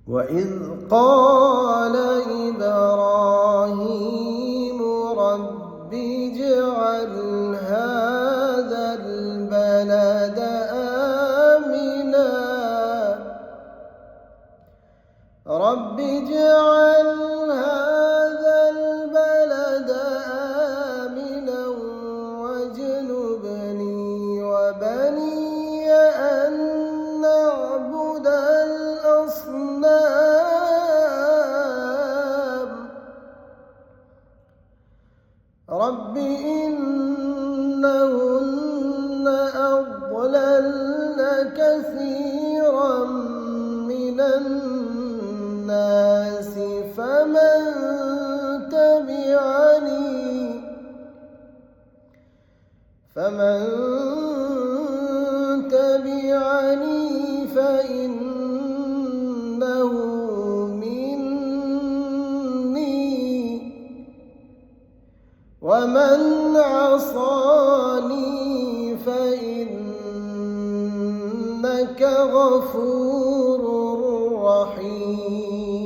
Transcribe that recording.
وإذ قال إبراهيم رب اجعل هذا البلد آمنا رب اجعل هذا البلد آمنا واجنبني وبني أن نعبد الأصنام رب إنهن أضللن كثيرا من الناس فمن تبعني فإنه مني ومن عصاني فإنك غفور رحيم.